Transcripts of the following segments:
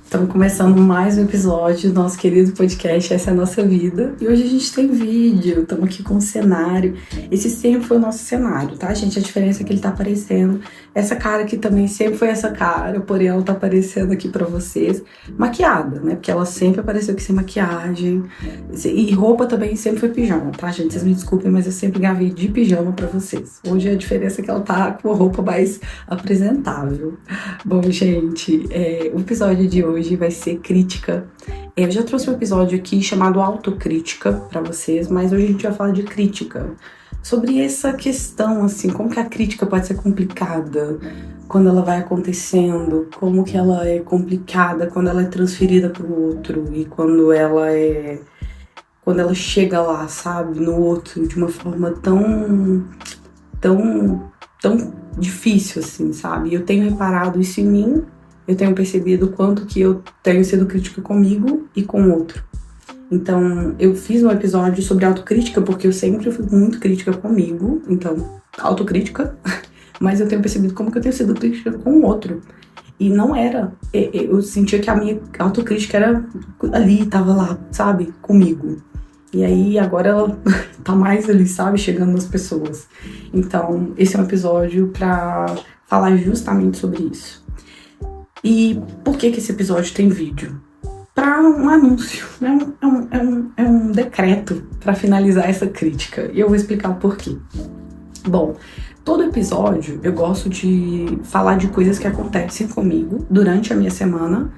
Estamos começando mais um episódio do nosso querido podcast Essa é a Nossa Vida. E hoje a gente tem vídeo, estamos aqui com o cenário. Esse sempre foi o nosso cenário, tá, gente? A diferença é que ele tá aparecendo. Essa cara aqui também sempre foi essa cara, porém ela tá aparecendo aqui pra vocês. Maquiada, né? Porque ela sempre apareceu aqui sem maquiagem. E roupa também sempre foi pijama, tá, gente? Vocês me desculpem, mas eu sempre gravei de pijama pra vocês. Hoje a diferença é que ela tá com a roupa mais apresentável. Bom, gente, o episódio de hoje vai ser crítica. Eu já trouxe um episódio aqui chamado autocrítica pra vocês, mas hoje a gente vai falar de crítica. Sobre essa questão, assim, como que a crítica pode ser complicada quando ela vai acontecendo, como que ela é complicada quando ela é transferida pro outro e quando ela chega lá, sabe, no outro de uma forma tão difícil, assim, sabe? Eu tenho reparado isso em mim. Eu tenho percebido o quanto que eu tenho sido crítica comigo e com o outro. Então, eu fiz um episódio sobre autocrítica, porque eu sempre fui muito crítica comigo. Então, autocrítica. Mas eu tenho percebido como que eu tenho sido crítica com o outro. E não era. Eu sentia que a minha autocrítica era ali, tava lá, sabe? Comigo. E aí, agora ela tá mais ali, sabe? Chegando nas pessoas. Então, esse é um episódio pra falar justamente sobre isso. E por que esse episódio tem vídeo? Para um anúncio, é um decreto para finalizar essa crítica. E eu vou explicar o porquê. Bom, todo episódio eu gosto de falar de coisas que acontecem comigo durante a minha semana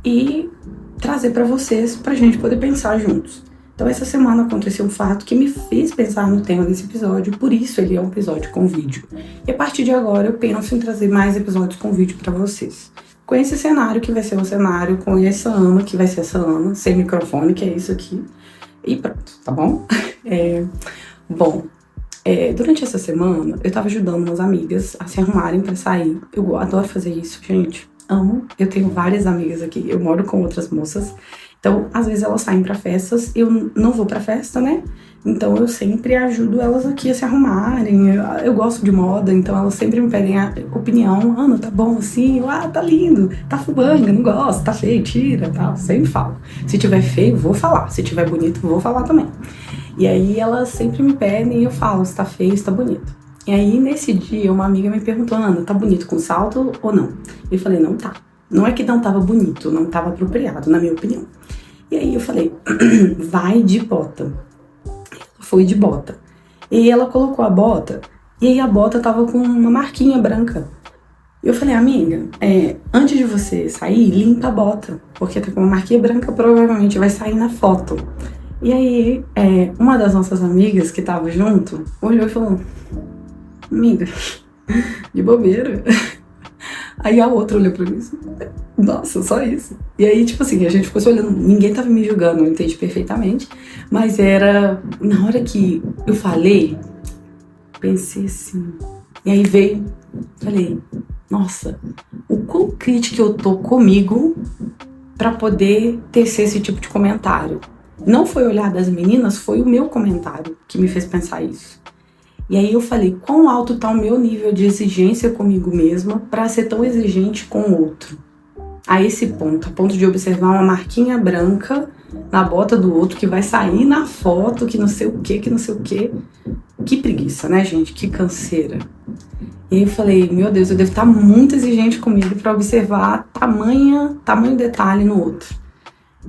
e trazer para vocês, pra gente poder pensar juntos. Então essa semana aconteceu um fato que me fez pensar no tema desse episódio, por isso ele é um episódio com vídeo. E a partir de agora eu penso em trazer mais episódios com vídeo para vocês. Com esse cenário que vai ser um cenário, com essa Ana que vai ser essa Ana, sem microfone, que é isso aqui. E pronto, tá bom? Durante essa semana eu tava ajudando umas amigas a se arrumarem pra sair. Eu adoro fazer isso, gente. Amo. Eu tenho várias amigas aqui, eu moro com outras moças. Então, às vezes elas saem pra festas, eu não vou pra festa, né? Então eu sempre ajudo elas aqui a se arrumarem. Eu gosto de moda, então elas sempre me pedem a opinião. Ana, tá bom assim? Tá lindo. Tá fubanga, não gosto. Tá feio, tira, tal. Sempre falo. Se tiver feio, vou falar. Se tiver bonito, vou falar também. E aí elas sempre me pedem e eu falo se tá feio, se tá bonito. E aí nesse dia uma amiga me perguntou: Ana, tá bonito com salto ou não? Eu falei: não tá. Não é que não tava bonito, não tava apropriado, na minha opinião. E aí eu falei: vai de bota. Foi de bota. E aí ela colocou a bota, e aí a bota tava com uma marquinha branca. Eu falei: amiga, antes de você sair, limpa a bota, porque tá com uma marquinha branca, provavelmente vai sair na foto. E aí, uma das nossas amigas que tava junto, olhou e falou: amiga, de bobeira. Aí a outra olhou pra mim assim: nossa, só isso. E aí, tipo assim, a gente ficou se olhando, ninguém tava me julgando, eu entendi perfeitamente. Mas era, na hora que eu falei, pensei assim. E aí veio, falei: nossa, o quão crítica eu tô comigo pra poder tecer esse tipo de comentário. Não foi o olhar das meninas, foi o meu comentário que me fez pensar isso. E aí eu falei: quão alto tá o meu nível de exigência comigo mesma pra ser tão exigente com o outro? A esse ponto, a ponto de observar uma marquinha branca na bota do outro que vai sair na foto, que não sei o que, que não sei o que. Que preguiça, né, gente? Que canseira. E aí eu falei: meu Deus, eu devo estar muito exigente comigo pra observar tamanho detalhe no outro.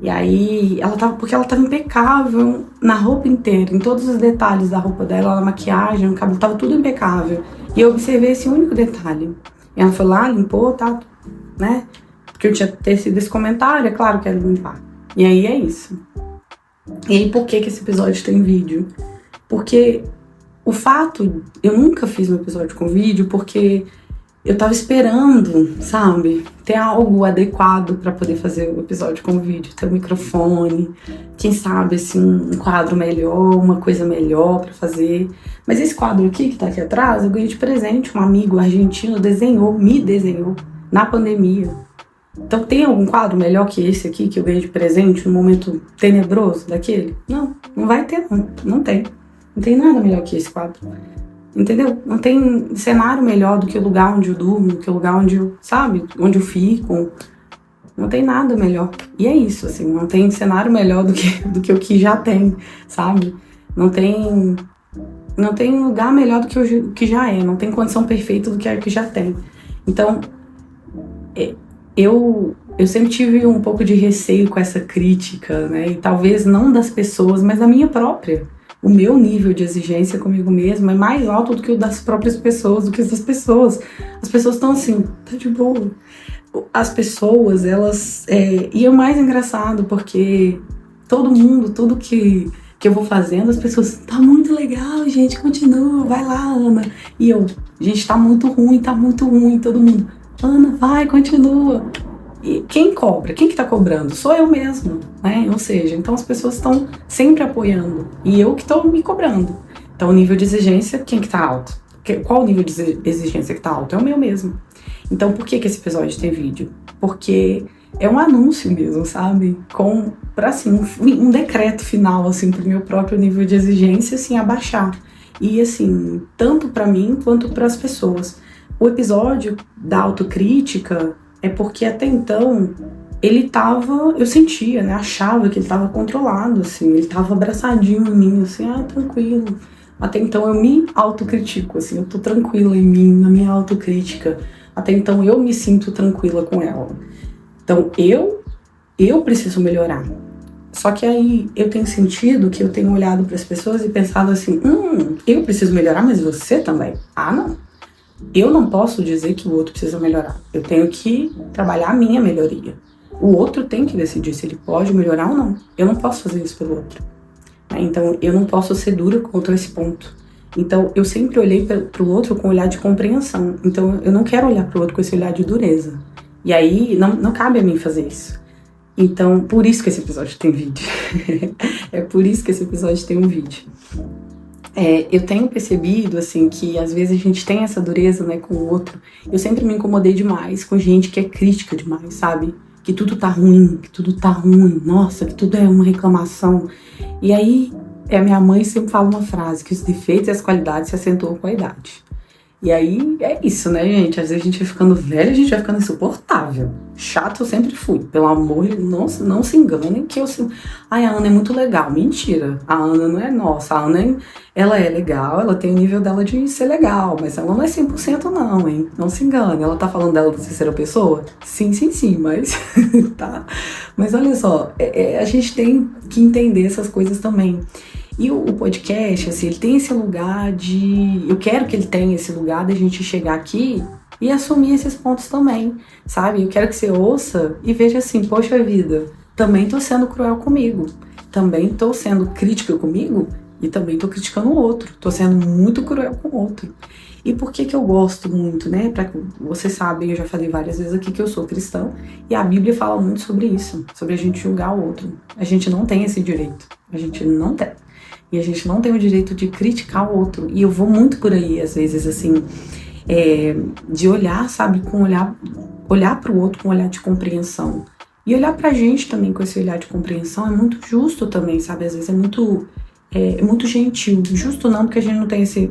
E aí, porque ela tava impecável na roupa inteira, em todos os detalhes da roupa dela, na maquiagem, no cabelo, tava tudo impecável. E eu observei esse único detalhe. E ela foi lá, limpou, tá, né? Porque eu tinha tecido esse comentário, é claro que era limpar. E aí é isso. E aí, por que esse episódio tem vídeo? Porque eu nunca fiz um episódio com vídeo, porque eu tava esperando, sabe, ter algo adequado pra poder fazer o episódio com vídeo, ter um microfone, quem sabe, assim, um quadro melhor, uma coisa melhor pra fazer. Mas esse quadro aqui, que tá aqui atrás, eu ganhei de presente. Um amigo argentino me desenhou na pandemia. Então tem algum quadro melhor que esse aqui, que eu ganhei de presente, num momento tenebroso daquele? Não vai ter, não tem. Não tem nada melhor que esse quadro. Entendeu? Não tem cenário melhor do que o lugar onde eu durmo, do que o lugar onde eu, sabe? Onde eu fico. Não tem nada melhor. E é isso, assim, não tem cenário melhor do que o que já tem, sabe? Não tem lugar melhor do que o que já é, não tem condição perfeita do que a que já tem. Então, eu sempre tive um pouco de receio com essa crítica, né? E talvez não das pessoas, mas da minha própria. O meu nível de exigência comigo mesma é mais alto do que o das próprias pessoas, do que o das pessoas. As pessoas estão assim, tá de boa. As pessoas, elas... E é o mais engraçado, porque todo mundo, tudo que eu vou fazendo, as pessoas, tá muito legal, gente, continua, vai lá, Ana. E eu, gente, tá muito ruim, todo mundo, Ana, vai, continua. E quem cobra? Quem que tá cobrando? Sou eu mesma, né? Ou seja, então as pessoas estão sempre apoiando e eu que tô me cobrando. Então o nível de exigência, quem que tá alto? Qual o nível de exigência que tá alto? É o meu mesmo. Então por que esse episódio tem vídeo? Porque é um anúncio mesmo, sabe? Pra assim, um decreto final, assim, pro meu próprio nível de exigência, assim, abaixar. E assim, tanto pra mim quanto pras pessoas. O episódio da autocrítica é porque até então ele tava, eu sentia, né, achava que ele tava controlado, assim, ele tava abraçadinho em mim, assim, tranquilo. Até então eu me autocritico, assim, eu tô tranquila em mim, na minha autocrítica. Até então eu me sinto tranquila com ela. Então eu preciso melhorar. Só que aí eu tenho sentido que eu tenho olhado para as pessoas e pensado assim, eu preciso melhorar, mas você também? Ah, não. Eu não posso dizer que o outro precisa melhorar. Eu tenho que trabalhar a minha melhoria. O outro tem que decidir se ele pode melhorar ou não. Eu não posso fazer isso pelo outro. Então, eu não posso ser dura contra esse ponto. Então, eu sempre olhei para o outro com um olhar de compreensão. Então, eu não quero olhar para o outro com esse olhar de dureza. E aí, não cabe a mim fazer isso. Então, por isso que esse episódio tem vídeo. É por isso que esse episódio tem um vídeo. Eu tenho percebido, assim, que às vezes a gente tem essa dureza, né, com o outro. Eu sempre me incomodei demais com gente que é crítica demais, sabe? Que tudo tá ruim, nossa, que tudo é uma reclamação. E aí, a minha mãe sempre fala uma frase, que os defeitos e as qualidades se acentuam com a idade. E aí, é isso, né, gente? Às vezes a gente vai ficando velho, a gente vai ficando insuportável. Chato eu sempre fui. Pelo amor de Deus, não se enganem que eu... Ai, a Ana é muito legal. Mentira. A Ana não é nossa. A Ana, ela é legal, ela tem o nível dela de ser legal, mas ela não é 100% não, hein? Não se engane. Ela tá falando dela da terceira pessoa? Sim, mas... tá. Mas olha só, a gente tem que entender essas coisas também. E o podcast, assim, ele tem esse lugar de... Eu quero que ele tenha esse lugar da gente chegar aqui e assumir esses pontos também, sabe? Eu quero que você ouça e veja assim, poxa vida, também tô sendo cruel comigo. Também tô sendo crítica comigo e também tô criticando o outro. Tô sendo muito cruel com o outro. E por que eu gosto muito, né? Vocês sabem, eu já falei várias vezes aqui que eu sou cristã e a Bíblia fala muito sobre isso, sobre a gente julgar o outro. A gente não tem esse direito. A gente não tem. E a gente não tem o direito de criticar o outro. E eu vou muito por aí, às vezes, assim, de olhar, sabe, olhar para o outro com um olhar de compreensão. E olhar pra gente também com esse olhar de compreensão é muito justo também, sabe? Às vezes é muito gentil. Justo não, porque a gente não tem esse...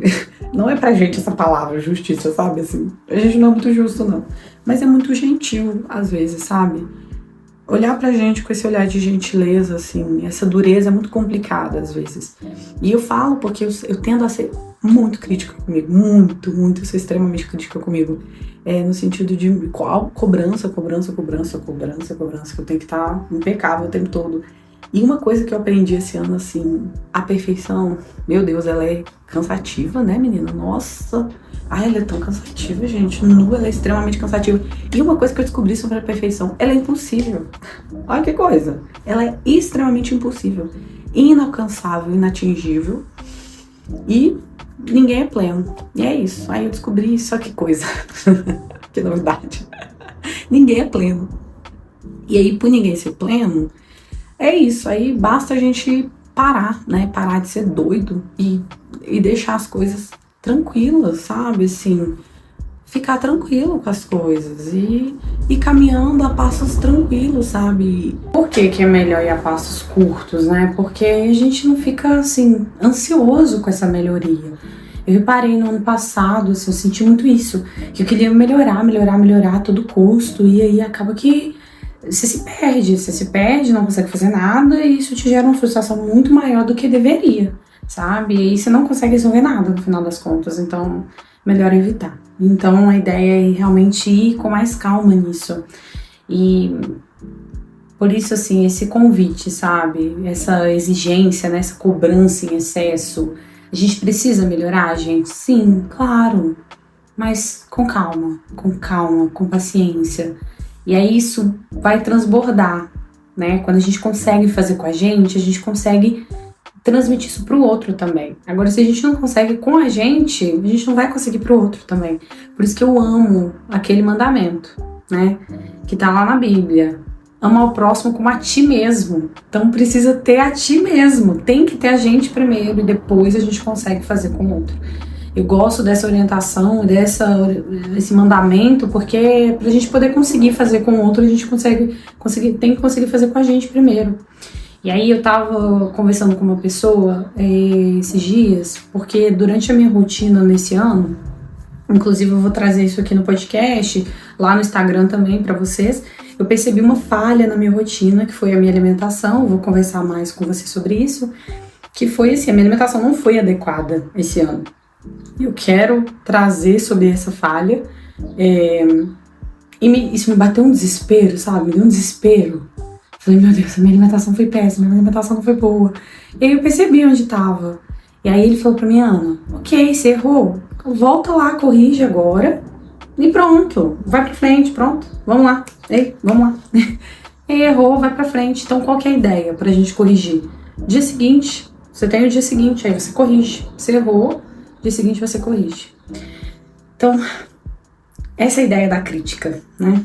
Não é pra gente essa palavra, justiça, sabe? Assim, a gente não é muito justo, não. Mas é muito gentil, às vezes, sabe? Olhar pra gente com esse olhar de gentileza, assim, essa dureza é muito complicada às vezes. E eu falo porque eu tendo a ser muito crítica comigo, muito, eu sou extremamente crítica comigo. No sentido de cobrança, que eu tenho que estar impecável o tempo todo. E uma coisa que eu aprendi esse ano, assim, a perfeição, meu Deus, ela é cansativa, né, menina? Nossa, ela é tão cansativa, gente. Ela é extremamente cansativa. E uma coisa que eu descobri sobre a perfeição, ela é impossível. Olha que coisa. Ela é extremamente impossível. Inalcançável, inatingível. E ninguém é pleno. E é isso. Aí eu descobri isso, olha que coisa. Que novidade. Ninguém é pleno. E aí, por ninguém ser pleno, é isso, aí basta a gente parar, né? Parar de ser doido e deixar as coisas tranquilas, sabe? Assim, ficar tranquilo com as coisas e caminhando a passos tranquilos, sabe? Por que é melhor ir a passos curtos, né? Porque a gente não fica, assim, ansioso com essa melhoria. Eu reparei no ano passado, assim, eu senti muito isso, que eu queria melhorar a todo custo, e aí acaba que você se perde, não consegue fazer nada e isso te gera uma frustração muito maior do que deveria, sabe? E aí você não consegue resolver nada no final das contas, então melhor evitar. Então a ideia é realmente ir com mais calma nisso. E por isso, assim, esse convite, sabe? Essa exigência, né? Essa cobrança em excesso. A gente precisa melhorar, gente? Sim, claro. Mas com calma, com paciência. E aí isso vai transbordar, né? Quando a gente consegue fazer com a gente consegue transmitir isso pro outro também. Agora, se a gente não consegue com a gente não vai conseguir pro outro também. Por isso que eu amo aquele mandamento, né? Que tá lá na Bíblia. Ama ao próximo como a ti mesmo. Então precisa ter a ti mesmo. Tem que ter a gente primeiro e depois a gente consegue fazer com o outro. Eu gosto dessa orientação, desse mandamento, porque pra gente poder conseguir fazer com o outro, a gente tem que conseguir fazer com a gente primeiro. E aí eu tava conversando com uma pessoa esses dias, porque durante a minha rotina nesse ano, inclusive eu vou trazer isso aqui no podcast, lá no Instagram também pra vocês, eu percebi uma falha na minha rotina, que foi a minha alimentação. Eu vou conversar mais com você sobre isso, que foi assim, a minha alimentação não foi adequada esse ano. Eu quero trazer sobre essa falha, isso me bateu um desespero, sabe? Me deu um desespero. Falei, meu Deus, a minha alimentação foi péssima, a minha alimentação não foi boa. E aí eu percebi onde tava. E aí ele falou pra mim, Ana, ok, você errou, volta lá, corrige agora e pronto, vai pra frente, pronto, vamos lá, vamos lá. E errou, vai pra frente. Então qual que é a ideia pra gente corrigir? Dia seguinte, você tem o dia seguinte, aí você corrige. Você errou, dia seguinte você corrige. Então, essa é a ideia da crítica, né?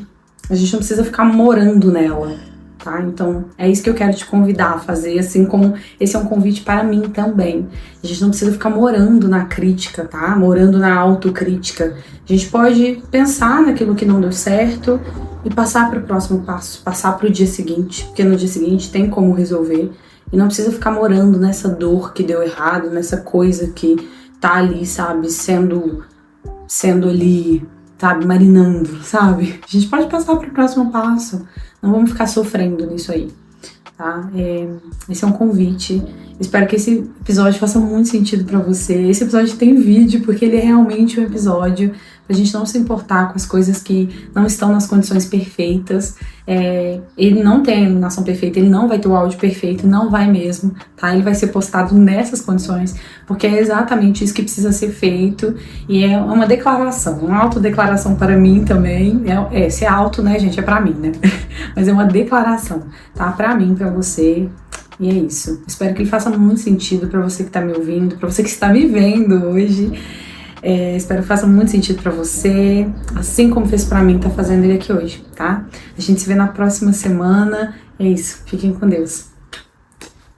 A gente não precisa ficar morando nela, tá? Então, é isso que eu quero te convidar a fazer, assim como esse é um convite para mim também. A gente não precisa ficar morando na crítica, tá? Morando na autocrítica. A gente pode pensar naquilo que não deu certo e passar para o próximo passo, passar para o dia seguinte, porque no dia seguinte tem como resolver. E não precisa ficar morando nessa dor que deu errado, nessa coisa que tá ali, sabe, sendo ali, sabe, marinando, sabe? A gente pode passar para o próximo passo, não vamos ficar sofrendo nisso aí, tá? Esse é um convite, espero que esse episódio faça muito sentido para você. Esse episódio tem vídeo, porque ele é realmente um episódio pra gente não se importar com as coisas que não estão nas condições perfeitas. Ele não tem a iluminação perfeita, ele não vai ter o áudio perfeito, não vai mesmo, tá? Ele vai ser postado nessas condições, porque é exatamente isso que precisa ser feito, e é uma declaração, uma autodeclaração para mim também. Se é auto, né, gente, é pra mim, né? Mas é uma declaração, tá? Pra mim, pra você. E é isso. Espero que ele faça muito sentido pra você que tá me ouvindo, pra você que está me vendo hoje. Espero que faça muito sentido pra você, assim como fez pra mim, tá fazendo ele aqui hoje, tá? A gente se vê na próxima semana. É isso. Fiquem com Deus.